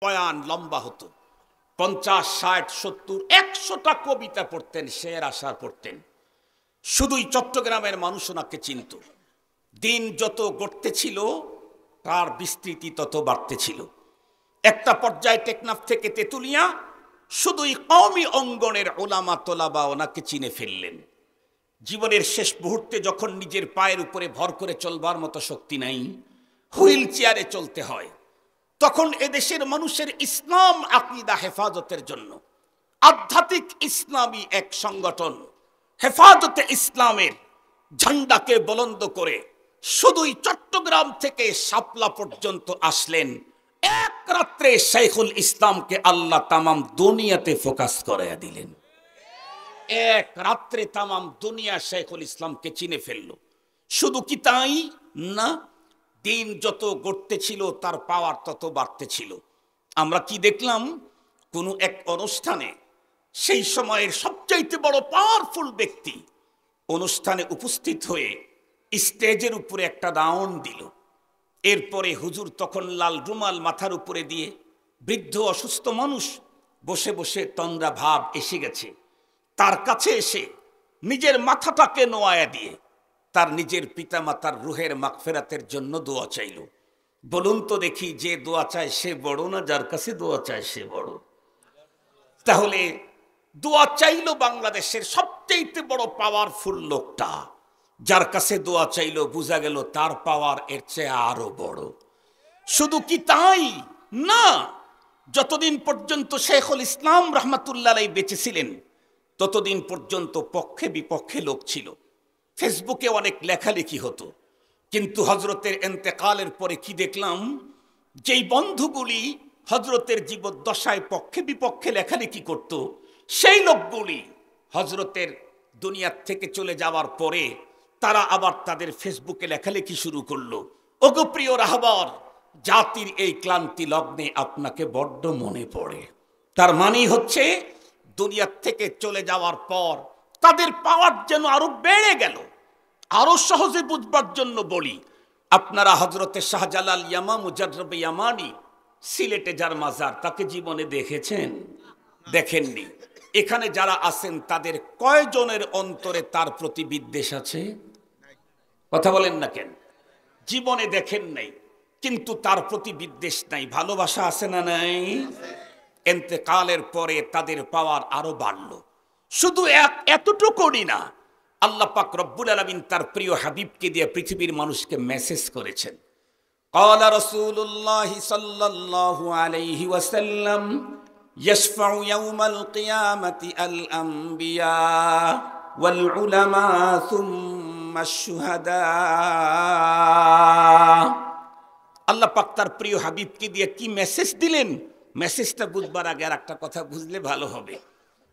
বয়ান লম্বা হতো, 50, 60, 70, 100টা কবিতা পড়তেন, শের আশার পড়তেন। শুধুই চট্টগ্রামের মানুষ ওনাকে চিনত। দিন যত গড়তেছিল তার বিস্তৃতি তত বাড়তেছিল। একটা পর্যায়ে টেকনাফ থেকে তেতুলিয়া শুধুই কওমি অঙ্গনের ওলামা তোলাবা ওনাকে চিনে ফেললেন। জীবনের শেষ মুহূর্তে যখন নিজের পায়ের উপরে ভর করে চলবার মতো শক্তি নাই, হুইল চেয়ারে চলতে হয়, তখন এদেশের মানুষের ইসলাম আকীদা হেফাজতের জন্য আধ্যাত্মিক ইসলামী এক সংগঠন হেফাজতে ইসলামের ঝান্ডাকে বুলন্দ করে শুধুই চট্টগ্রাম থেকে শাপলা পর্যন্ত আসলেন। এক রাত্রে শাইখুল ইসলামকে আল্লাহ তামাম দুনিয়াতে ফোকাস করে দিলেন। এক রাত্রে তামাম দুনিয়া শাইখুল ইসলামকে চিনে ফেলল। শুধু কি তাই না, দিন যত গড়তে ছিল তার পাওয়ার তত বাড়তে ছিল। আমরা কি দেখলাম, কোনো এক অনুষ্ঠানে সেই সময়ের সবচাইতে বড় পাওয়ারফুল ব্যক্তি অনুষ্ঠানে উপস্থিত হয়ে স্টেজের উপরে একটা রাউন্ড দিল। এরপরে হুজুর তখন লাল রুমাল মাথার উপরে দিয়ে, বৃদ্ধ অসুস্থ মানুষ বসে বসে তন্দ্রা ভাব এসে গেছে, তার কাছে এসে নিজের মাথাটাকে নোয়ায়া দিয়ে তার নিজের পিতামাতার রুহের মাগফিরাতের জন্য দোয়া চাইল। বলুন তো দেখি, যে দোয়া চায় সে বড় না যার কাছে দোয়া চায় সে বড়? তাহলে দোয়া চাইল বাংলাদেশের সবচেয়ে বড় পাওয়ারফুল লোকটা, যার কাছে দোয়া চাইল, বোঝা গেল তার পাওয়ার এর চেয়ে আরো বড়। শুধু কি তাই না, যতদিন পর্যন্ত শাইখুল ইসলাম রাহমাতুল্লাহ আলাইহি বেঁচে ছিলেন ততদিন পর্যন্ত পক্ষে বিপক্ষে লোক ছিল। ফেসবুকে অনেক লেখালেখি হতো, কিন্তু হজরতের ইন্তেকালের পরে কি দেখলাম, যেই বন্ধুগুলি হজরতের জীবদ্দশায় পক্ষে বিপক্ষে লেখালেখি করত, সেই লোকগুলি হজরতের দুনিয়ার থেকে চলে যাওয়ার পরে তারা আবার তাদের ফেসবুকে লেখালেখি শুরু করলো, ওগো প্রিয় রাহবার, জাতির এই ক্লান্তি লগ্নে আপনাকে বড্ড মনে পড়ে। তার মানেই হচ্ছে দুনিয়ার থেকে চলে যাওয়ার পর তাদের পাওয়ার যেন আরো বেড়ে গেল। আরো সহজে বুঝবার জন্য বলি, আপনারা হজরতে শাহজালাল ইয়ামা মুজাররব ইয়ামানি সিলেটে যার মাজার, তাকে জীবনে দেখেছেন? দেখেননি। এখানে যারা আছেন তাদের কয়জনের অন্তরে তার প্রতি বিদ্বেষ আছে? কথা বলেন না কেন? জীবনে দেখেন নাই, কিন্তু তার প্রতি বিদ্বেষ নাই, ভালোবাসা আছে না নাই? ইন্তেকালের পরে তাদের পাওয়ার আরো বাড়লো। শুধু এতটুকুই না, আল্লাহ পাক রব্বুল আলামিন তার প্রিয় হাবিবকে দিয়ে পৃথিবীর মানুষকে মেসেজ করেছেন। قال رسول الله صلى الله عليه وسلم يشفع يوم القيامة الأنبياء والعلماء ثم الشهداء। আল্লাহ পাক তার প্রিয় হাবিবকে দিয়ে কি মেসেজ দিলেন, মেসেজটা বুঝবার আগে আর একটা কথা বুঝলে ভালো হবে।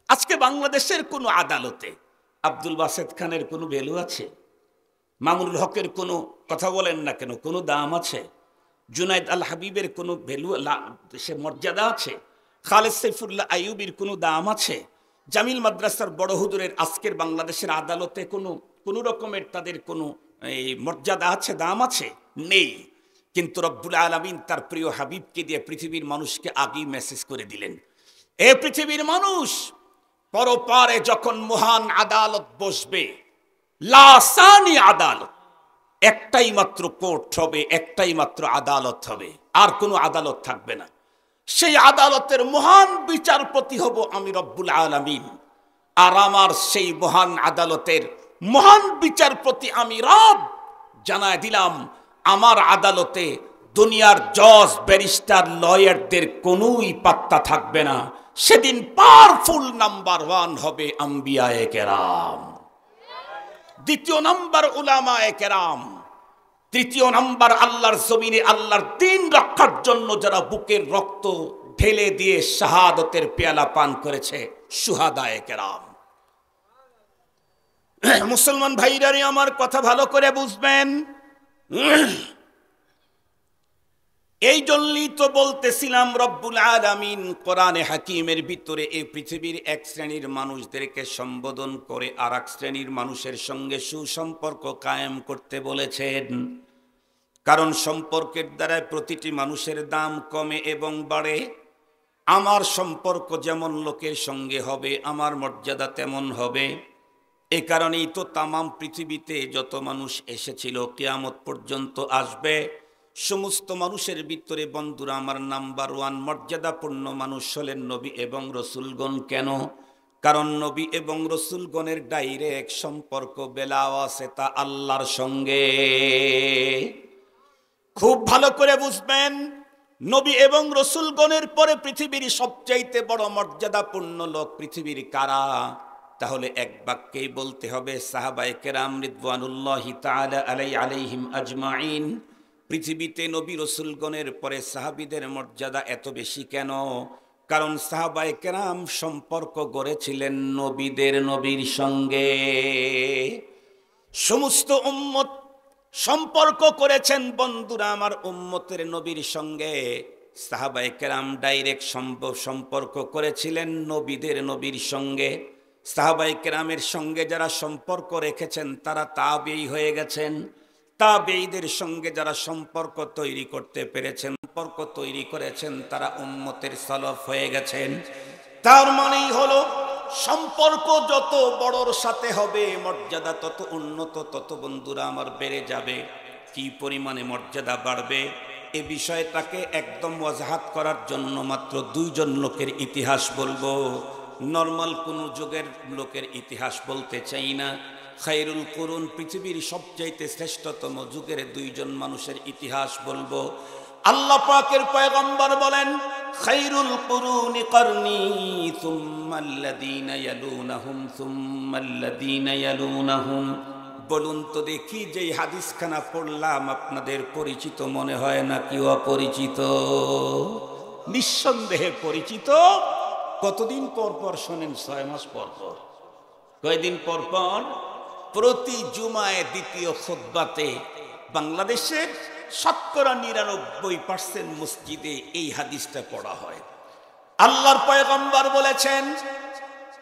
আজকে বাংলাদেশের কোনো আদালতে আব্দুল বাসেত খানের কোনো ভ্যালু আছে? মামুনুল হকের কোনো, কথা বলেন না কেন, কোনো দাম আছে? জুনাইদ আল হাবিবের কোনো ভ্যালু, সে মর্যাদা আছে? খালেদ সাইফুল্লাহ আইয়ুবির কোনো দাম আছে? জামিল মাদ্রাসার বড় হুজুরের আজকের বাংলাদেশের আদালতে কোনো রকমের তাদের কোনো এই মর্যাদা আছে, দাম আছে? নেই। কিন্তু রব্বুল আলামিন তার প্রিয় হাবিবকে দিয়ে পৃথিবীর মানুষকে আগেই মেসেজ করে দিলেন, এ পৃথিবীর মানুষ, পরপারে যখন মহান আদালত বসবে, লাসানি আদালত, একটাই মাত্র কোর্ট হবে, একটাই মাত্র আদালত হবে, আর কোনো আদালত থাকবে না। সেই আদালতের মহান বিচারপতি হব আমি রব্বুল আলামিন। আর আমার সেই মহান আদালতের মহান বিচারপতি আমি রব। জানায় দিলাম, আমার আদালতে দুনিয়ার জজ, ব্যারিস্টার, লয়ারদের কোনোই পাত্তা থাকবে না। সেদিন পাওয়ারফুল নাম্বার 1 হবে আম্বিয়ায়ে কেরাম, দ্বিতীয় নাম্বার উলামায়ে কেরাম, তৃতীয় নাম্বার আল্লাহর জমিনে আল্লাহর দ্বীন রক্ষার জন্য যারা বুকের রক্ত ঢেলে দিয়ে শাহাদতের পেয়ালা পান করেছে, শুহাদায়ে কেরাম। মুসলমান ভাইরারে আমার কথা ভালো করে বুঝবেন। এই জন্যই তো বলতেছিলাম, রব্বুল আলামিন কোরআনে হাকিমের ভিতরে এই পৃথিবীর এক শ্রেণীর মানুষদেরকে সম্বোধন করে আর এক শ্রেণীর মানুষের সঙ্গে সুসম্পর্ক কায়েম করতে বলেছেন। কারণ সম্পর্কের দ্বারা প্রতিটি মানুষের দাম কমে এবং বাড়ে। আমার সম্পর্ক যেমন লোকের সঙ্গে হবে, আমার মর্যাদা তেমন হবে। এ কারণেই তো তামাম পৃথিবীতে যত মানুষ এসেছিল, কিয়ামত পর্যন্ত আসবে, সমস্ত মানুষের ভিতরে বন্ধুরা আমার নাম্বার ওয়ান মর্যাদাপূর্ণ মানুষ হলেন নবী এবং রসুলগণ। কেন? কারণ নবী এবং রসুলগণের ডাইরেক্ট সম্পর্ক বেলাও আছে তা আল্লাহর সঙ্গে। খুব ভালো করে বুঝবেন, নবী এবং রসুলগণের পরে পৃথিবীর সবচাইতে বড় মর্যাদাপূর্ণ লোক পৃথিবীর কারা? তাহলে এক বাক্যেই বলতে হবে সাহাবায়ে কেরাম রিদওয়ানুল্লাহি তাআলা আলাইহিম আজমাইন। পৃথিবীতে নবী রসুলগণের পরে সাহাবীদের মর্যাদা এত বেশি কেন? কারণ সাহাবায়ে কেরাম সম্পর্ক গড়েছিলেন নবীর সঙ্গে। সমস্ত উম্মত সম্পর্ক করেছেন বন্ধুরা আমার উম্মতের নবীর সঙ্গে। সাহাবায়ে কেরাম ডাইরেক্ট সম্পর্ক করেছিলেন নবীর সঙ্গে। সাহাবায়ে কেরামের সঙ্গে যারা সম্পর্ক রেখেছেন তারা তাবেঈ হয়ে গেছেন। তাবেঈদের সঙ্গে যারা সম্পর্ক তৈরি করতে পেরেছেন, সম্পর্ক তৈরি করেছেন, তারা উম্মতের সালাফ হয়ে গেছেন। তার মানেই হলো সম্পর্ক যত বড়র সাথে হবে মর্যাদা তত উন্নত, তত বন্ধুরা আমার বেড়ে যাবে। কি পরিমাণে মর্যাদা বাড়বে এ বিষয়টাকে একদম ওয়াজাহাত করার জন্য মাত্র দুইজন লোকের ইতিহাস বলবো। নর্মাল কোন যুগের লোকের ইতিহাস বলতে চাই না। খায়রুল কুরুন, পৃথিবীর সবচাইতে শ্রেষ্ঠতম যুগের দুইজন মানুষের ইতিহাস বলবো। আল্লাহ পাকের পয়গম্বর বলেন খায়রুল কুরুনি করনি সুম্মাল্লাযীনা ইয়ালুনাহুম সুম্মাল্লাযীনা ইয়ালুনাহুম। বলুন তো দেখি, যেই হাদিসখানা পড়লাম আপনাদের পরিচিত মনে হয় নাকি অপরিচিত? নিঃসন্দেহে পরিচিত। কতদিন পর পর শোনেন? 6 মাস পর পর। কয়দিন পর পর? প্রতি জুমায় দ্বিতীয় খুতবাতে বাংলাদেশের 99% মসজিদে এই হাদিসটা পড়া হয়। আল্লাহর পয়গম্বর বলেছেন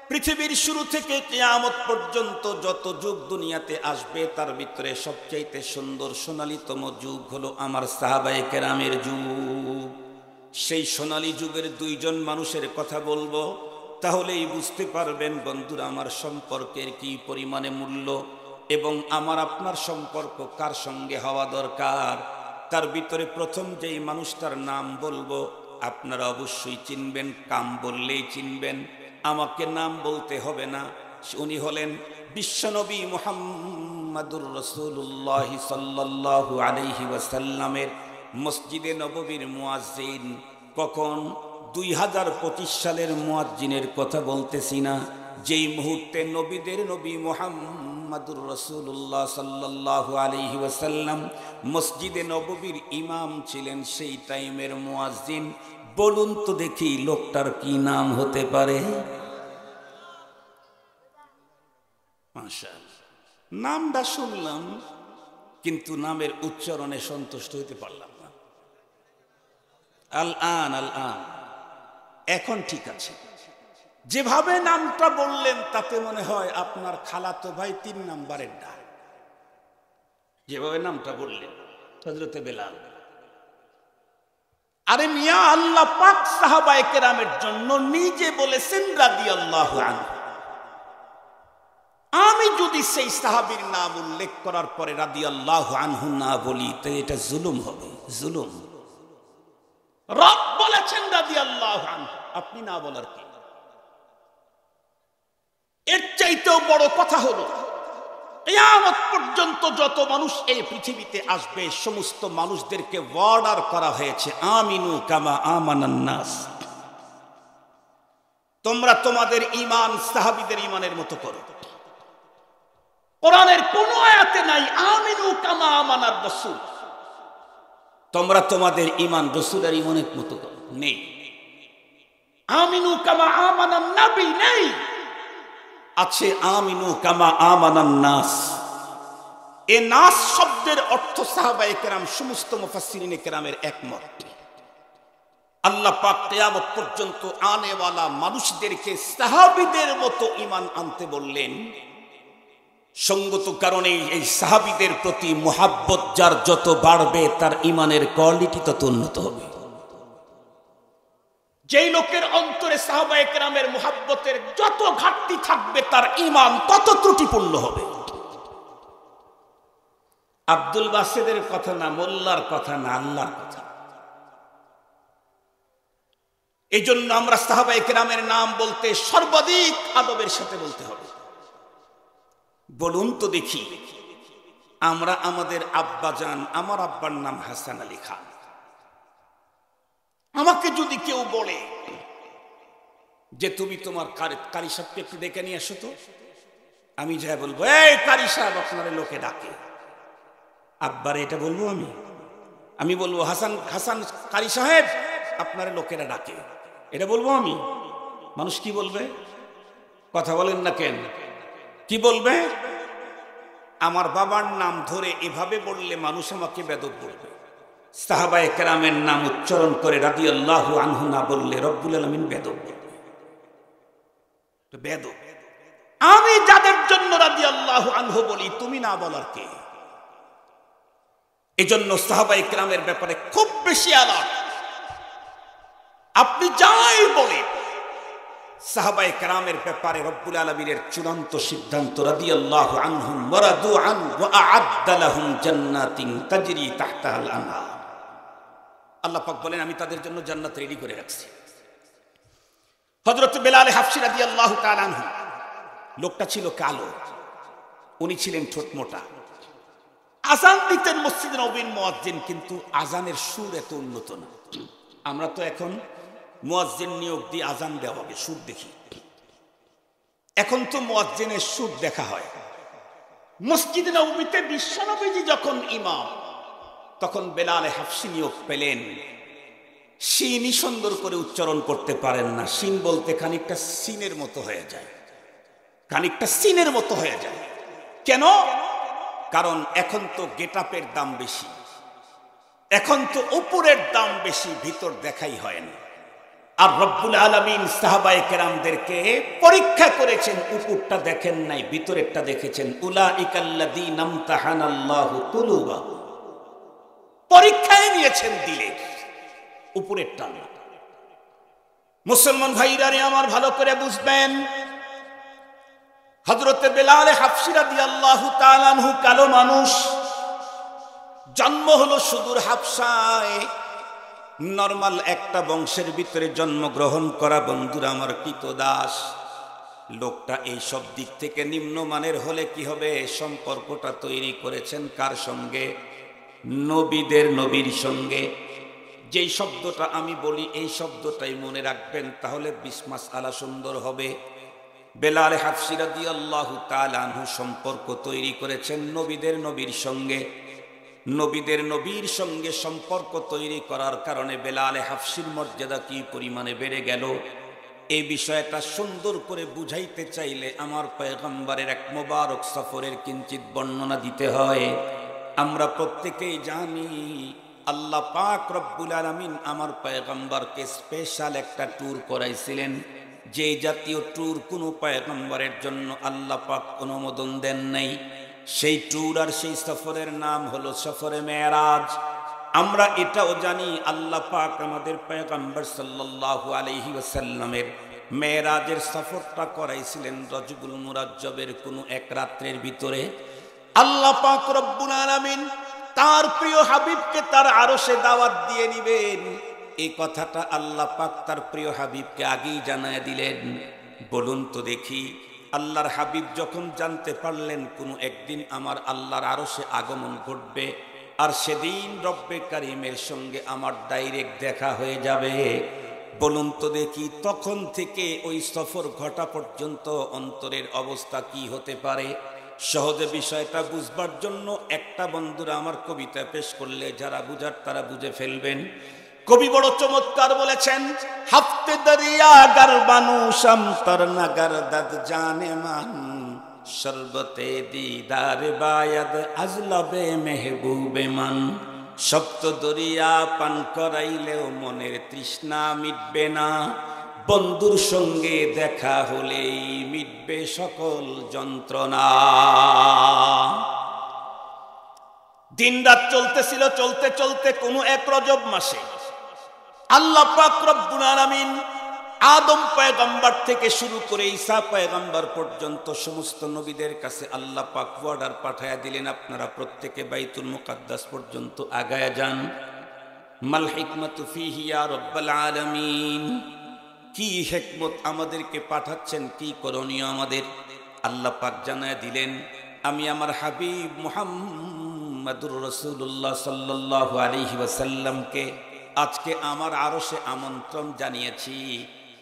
পৃথিবীর শুরু থেকে কিয়ামত পর্যন্ত যত যুগ দুনিয়াতে আসবে তার ভিতরে সবচাইতে সুন্দর সোনালীতম যুগ হলো আমার সাহাবায়ে কেরামের যুগ। সেই সোনালী যুগের দুইজন মানুষের কথা বলবো, তাহলেই বুঝতে পারবেন বন্ধুরা আমার সম্পর্কের কি পরিমাণে মূল্য এবং আমার আপনার সম্পর্ক কার সঙ্গে হওয়া দরকার। তার ভিতরে প্রথম যেই মানুষটার নাম বলবো আপনারা অবশ্যই চিনবেন, কাম বললেই চিনবেন, আমাকে নাম বলতে হবে না। উনি হলেন বিশ্বনবী মুহাম্মাদুর রাসূলুল্লাহ সাল্লাল্লাহু আলাইহি ওয়াসাল্লামের মসজিদে নববীর মুয়াজ্জিন। কখন? 2025 সালের মুয়াজ্জিনের কথা বলতেছি না, যেই মুহূর্তে নবীদের নবী মুহাম্মাদুর রাসূলুল্লাহ সাল্লাল্লাহু আলাইহি ওয়াসাল্লাম মসজিদে নববীর ইমাম ছিলেন, সেই টাইমের মুয়াজ্জিন। বলুন তো দেখি লোকটার কি নাম হতে পারে? মাশাআল্লাহ, নামটা শুনলাম কিন্তু নামের উচ্চারণে সন্তুষ্ট হইতে পারলাম না। আল আন এখন ঠিক আছে। যেভাবে নামটা বললেন তাতে মনে হয় আপনার খালাতো ভাই 3 নাম্বারের ডাক। যেভাবে নামটা বললেন হযরতে বেলাল। আরে মিয়া, আল্লাহ পাক সাহাবায়ে কেরামের জন্য নিজে বলেছেন রাদিয়াল্লাহু আনহু। আমি যদি সেই সাহাবীর নাম উল্লেখ করার পরে রাদিয়াল্লাহু আনহু না বলি তো এটা জুলুম হবে, জুলুম। রব বলেছেন রাদিয়াল্লাহু আনহু, আপনি না বলার কি? এর চাইতেও বড় কথা হলো কিয়ামত পর্যন্ত যত মানুষ এই পৃথিবীতে আসবে সমস্ত মানুষদেরকে অর্ডার করা হয়েছে আমিনু কামা আমানান নাস। তোমরা তোমাদের ঈমান সাহাবীদের ঈমানের মতো করো। কোরআনের কোন আয়াতে নাই আমিনু কামা আমানার রাসূল, তোমরা তোমাদের ঈমান রাসূলের ঈমানের মতো করো, নেই। আমিনু কামা আমানান নবী নেই, আছে আমিনু কামা আমানান নাস। এ নাস শব্দের অর্থ সাহাবায়ে কেরাম সমস্ত মুফাসসিরিনে কেরামের একমত। আল্লাহ পাক কিয়ামত পর্যন্ত আনেওয়ালা মানুষদেরকে সাহাবীদের মতো ঈমান আনতে বললেন। সঙ্গত কারণে এই সাহাবীদের প্রতি মুহাব্বত যার যত বাড়বে তার ঈমানের কোয়ালিটি তত উন্নত হবে। যেই লোকের অন্তরে সাহাবায়ে কেরামের মুহাব্বতের যত ঘাটতি থাকবে তার ঈমান তত ত্রুটিপূর্ণ হবে। আব্দুল বাসেদের কথা না, মোল্লার কথা না, আল্লাহর কথা। এই জন্য আমরা সাহাবায়ে কেরামের নাম বলতে সর্বাধিক আদবের সাথে বলতে হবে। বলুন তো দেখি, আমরা আমাদের আব্বাজান, আমার আব্বার নাম হাসান আলী খান, আমাকে যদি কেউ বলে যে তুমি তোমার কারি সাহেবকে একটু ডেকে নিয়ে আসো তো, আমি যা বলবো, এই কারি সাহেব আপনার লোকে ডাকে। আব্বারে এটা বলবো আমি বলবো হাসান হাসান কারি সাহেব আপনার লোকেরা ডাকে, এটা বলবো আমি। মানুষ কি বলবে? কথা বলেন না কেন? কি বলবে? আমার বাবার নাম ধরে এভাবে বললে মানুষ আমাকে বেদব বলবে। সাহাবায়ে কেরামের নাম উচ্চারণ করে রাদিয়াল্লাহু আনহু না বললে রব্বুল আলামিন বেদব বলবে। বেদব। আমি যাদের জন্য রাদিয়াল্লাহু আনহু বলি, তুমি না বলার কে? এজন্য সাহাবায়ে কেরামের ব্যাপারে খুব বেশি আলাপ। আপনি যাই বলেন, সাহাবায়ে কেরামের ব্যাপারে রব্বুল আলামিনের চূড়ান্ত সিদ্ধান্ত রাদিয়াল্লাহু আনহুম ওয়া রাদু আন ওয়া আ'আদ্দা লাহুম জান্নাতিন তাজরি তাহতাহাল আনহার। আল্লাহ পাক বলেন আমি তাদের জন্য জান্নাত রেডি করে রাখছি। হযরত বেলাল হাফসি রাদিয়াল্লাহু তাআলা আনহু, লোকটা ছিল কালো, উনি ছিলেন ঠোঁট মোটা, আযান দিতেন মসজিদে নববীর মুয়াজ্জিন, কিন্তু আযানের সুর এত উন্নত না। আমরা তো এখন মুয়াজ্জিন নিয়োগ দিয়ে আযান দেওয়া হবে, সুর দেখি। এখন তো মুয়াজ্জিনের সুর দেখা হয়। মসজিদে নববীতে বিশ্বনবীজি যখন ইমাম, তখন বেলাল হাফসি নিয়োগ পেলেন। শিনই সুন্দর করে উচ্চারণ করতে পারেন না, শিন বলতে খানিকটা সিনের মতো হয়ে যায়, খানিকটা সিনের মতো হয়ে যায়। কেন? কারণ এখন তো গেটআপের দাম বেশি, এখন তো উপরের দাম বেশি, ভিতর দেখাই হয় না। আর রব্বুল আলামিন সাহাবায়ে কেরামদেরকে পরীক্ষা করেছেন, উপরটা দেখেন নাই, ভিতরেরটা দেখেছেন। উলাইকাল্লাযীনা ইমতাহানাল্লাহু কুলুবাহুম, পরীক্ষায় নিয়েছেন দিলে, উপরেরটা না। মুসলমান ভাইরা রে আমার, ভালো করে বুঝবেন, হযরতে বেলাল হাফসি রাদিয়াল্লাহু তাআলা আনহু কালো মানুষ, জন্ম হলো সুদূর হাবশায়, নরমাল একটা বংশের ভিতরে জন্মগ্রহণ করা। বন্ধুরা আমার, কৃতদাস লোকটা এই সব দিক থেকে নিম্নমানের হলে কি হবে? সম্পর্কটা তৈরি করেছেন কার সঙ্গে? নবীর সঙ্গে। যেই শব্দটা আমি বলি এই শব্দটাই মনে রাখবেন, তাহলে 20 মাসআলা সুন্দর হবে। বেলাল হাফসি রাদিয়াল্লাহু তাআলা আনহু সম্পর্ক তৈরি করেছেন নবীর সঙ্গে। নবীর সঙ্গে সম্পর্ক তৈরি করার কারণে বেলাল হাফসির মর্যাদা কি পরিমাণে বেড়ে গেল, এই বিষয়টা সুন্দর করে বুঝাইতে চাইলে আমার পয়গম্বরের এক মোবারক সফরের কিঞ্চিত বর্ণনা দিতে হয়। আমরা প্রত্যেকেই জানি আল্লাহ পাক রব্বুল আলামিন আমার পয়গম্বরকে স্পেশাল একটা ট্যুর করাইছিলেন, যে জাতীয় ট্যুর কোনো পয়গম্বরের জন্য আল্লাহ পাক অনুমোদন দেন নাই। সেই ট্যুর আর সেই সফরের নাম হলো সফরে মেরাজ। আমরা এটাও জানি আল্লাহ পাক আমাদের পয়গম্বর সাল্লাল্লাহু আলাইহি ওয়াসাল্লামের মেরাজের সফরটা করাইছিলেন রজবুল মুরাজ্জবের কোনো এক রাত্রের ভিতরে। আল্লাহ পাক রব্বুল আলামিন তার প্রিয় হাবিবকে তার আরশে দাওয়াত দিয়ে নিবেন, এই কথাটা আল্লাহ পাক তার প্রিয় হাবিবকে আগেই জানায় দিলেন। বলুন তো দেখি, আল্লাহর হাবিব যখন জানতে পারলেন কোনো একদিন আমার আল্লাহর আরশে আগমন ঘটবে, আর সেদিন রব্বে কারিমের সঙ্গে আমার ডাইরেক্ট দেখা হয়ে যাবে, বলুন তো দেখি তখন থেকে ওই সফর ঘটা পর্যন্ত অন্তরের অবস্থা কি হতে পারে? সহজে বিষয়টা বুঝবার জন্য একটা বন্ধুরা আমার কবিতা পেশ করলে যারা বুঝার তারা বুঝে ফেলবেন। কবি বড় চমৎকার বলেছেন, হাফতে দরিয়া গার বানু শামতর নগর দদ জানে মান, শরবতে দিদার বায়াদ আজলবে মেহবুবে মান। সপ্ত দরিয়া পান করাইলেও মনের তৃষ্ণা মিটবে না, বন্ধুর সঙ্গে দেখা হলেই মিটবে সকল যন্ত্রণা। দিনরাত চলতেছিল, চলতে চলতে কোন এক রজব মাসে আল্লাহ পাক রব্বুল আলামিন আদম পয়গম্বর থেকে শুরু করে ঈসা পয়গম্বর পর্যন্ত সমস্ত নবীদের কাছে আল্লাহ পাক অর্ডার পাঠায়া দিলেন, আপনারা প্রত্যেকে বাইতুল মুকাদ্দাস পর্যন্ত আগায়া যান। মাল হিকমাতু ফিহি ইয়া রাব্বাল আলামিন, কি হিকমত আমাদেরকে পাঠাচ্ছেন, কি করণীয় আমাদের? আল্লাহ পাক জানায়া দিলেন, আমি আমার হাবিব মুহাম্মাদুর রাসূলুল্লাহ সাল্লাল্লাহু আলাইহি ওয়াসাল্লামকে আজকে আমার আরশে আমন্ত্রণ জানিয়েছি,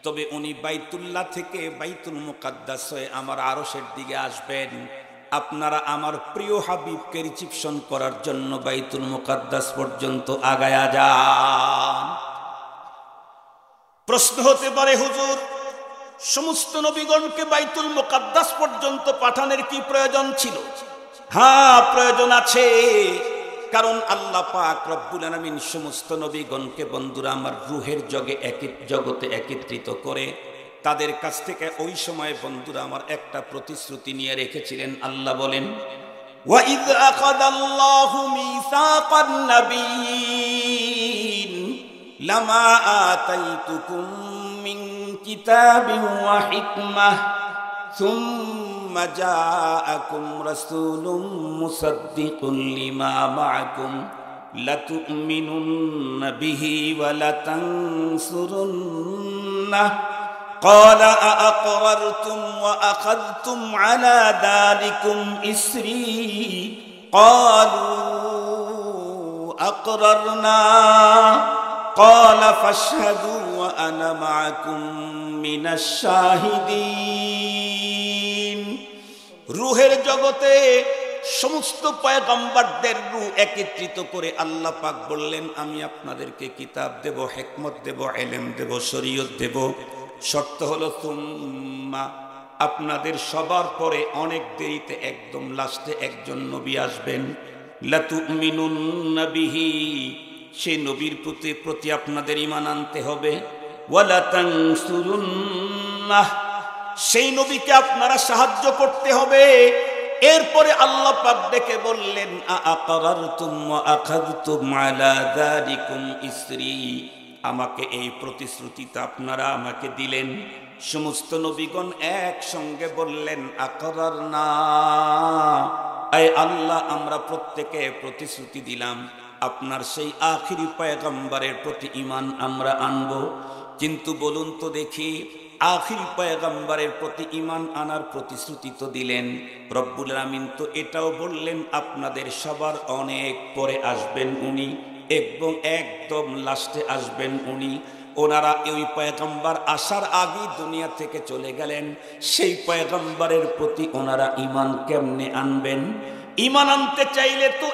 তবে উনি বাইতুল্লাহ থেকে বাইতুল মুকাদ্দাস হয়ে আমার আরশের দিকে আসবেন। আপনারা আমার প্রিয় হাবিবকে রিসিপশন করার জন্য বাইতুল মুকাদ্দাস পর্যন্ত আগায়া যান। প্রশ্ন হতে পারে, হুজুর সমস্ত নবীগণকে বাইতুল মুকাদ্দাস পর্যন্ত পাঠানোর কি প্রয়োজন ছিল? হ্যাঁ, প্রয়োজন আছে। কারণ আল্লাহ পাক রব্বুল আলামিন সমস্ত নবীগণকে বন্ধুরা আমার রূহের জগতে একত্রিত করে তাদের কাছ থেকে ওই সময় বন্ধুরা আমার একটা প্রতিশ্রুতি নিয়ে রেখেছিলেন। আল্লাহ বলেন, ওয়াইয আখাযাল্লাহু মিসাকান নাবিয়্যিন লামা আতাইতুকুম মিন কিতাবিন ওয়া হিকমাহ সুম্মা জাআকুম রাসূলুম মুসাদ্দিকুন লিমা মাআকুম লাতু'মিনুন্না বিহি ওয়া লাতানসুরুন্নাহ قال أأقررتم وأخذتم على ذلكم إسري قالوا أقررنا قال فاشهدوا وأنا معكم من الشاهدين। রূহের জগতে সমস্ত পয়গম্বরদের রূহ একত্রিত করে আল্লাহ পাক বললেন, আমি আপনাদেরকে কিতাব দেব, হিকমত দেব, ইলম দেব, শরীয়ত দেব। শর্ত হলো তুম্মা, আপনাদের সবার পরে অনেক দেরিতে একদম লাস্টে একজন নবী আসবেন। লাতুমিনুন্না বিহি, সেই নবীর প্রতি আপনাদের ঈমান আনতে হবে। ওয়ালা তানসুরুন্নাহ, সেই নবীকে আপনারা সাহায্য করতে হবে। এরপরে আল্লাহ পাক ডেকে বললেন, আআকারারতুম ওয়া আখাযতুম আলা যালিকুম ইসরি, আমাকে এই প্রতিশ্রুতিটা আপনারা আমাকে দিলেন। সমস্ত নবীগণ একসঙ্গে বললেন, আকরারনা, আয় আল্লাহ আমরা প্রত্যেকে প্রতিশ্রুতি দিলাম আপনার সেই আখিরি পয়গম্বরের প্রতি ঈমান আমরা আনব। কিন্তু বলুন তো দেখি, আখিরি পয়গম্বরের প্রতি ঈমান আনার প্রতিশ্রুতি তো দিলেন, রব্বুল আমিন তো এটাও বললেন আপনাদের সবার অনেক পরে আসবেন উনি, এবং একদম লাস্টে আসবেন উনি। ওনারা ওই পয়গম্বর আসার আগেই দুনিয়া থেকে চলে গেলেন, সেই পয়গম্বরের প্রতি ওনারা ঈমান কেমনে আনবেন? ঈমান আনতে চাইলে তো